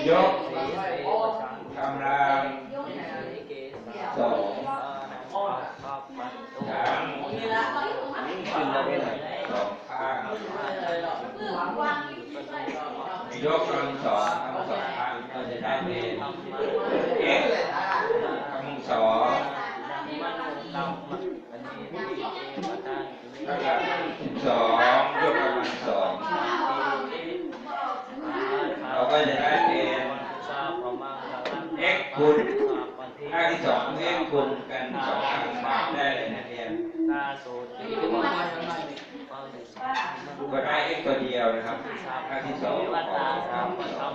ยกกำลังสองทั้งสองข้างยกกำลังสองทั้งสองข้างก็จะได้เป็น x กำลังสองเท่ากับ12ยกกำลังสองเราก็จะได้เป็น x คูณค่าที่สอง x คูณกันสองครั้งได้เลยนักเรียนก็ได้ x ตัวเดียวนะครับค่าที่สองของค่าที่สองสองคูณสอง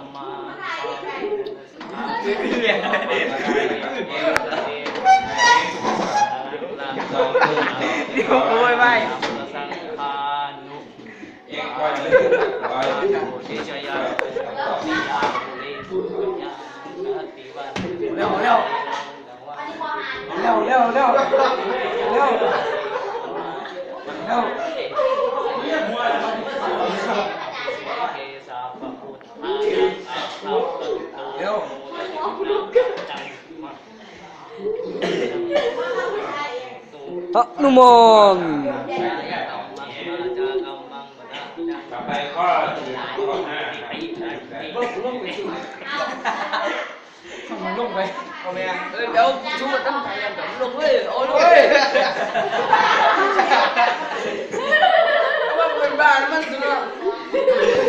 เดี๋ยวโอ้ยไปเอ็กซ์ก็จะเป็นร้อยเร็วเร็วเร็วเร็วเร็วเร็วเร็วนุมนต่อไปข้อข้อห้าลงไปเอาไหมเดี๋ยวชูมันต้องถ่ายกันลงเลยโอ้ยว่าเป็นบ้านมันสุด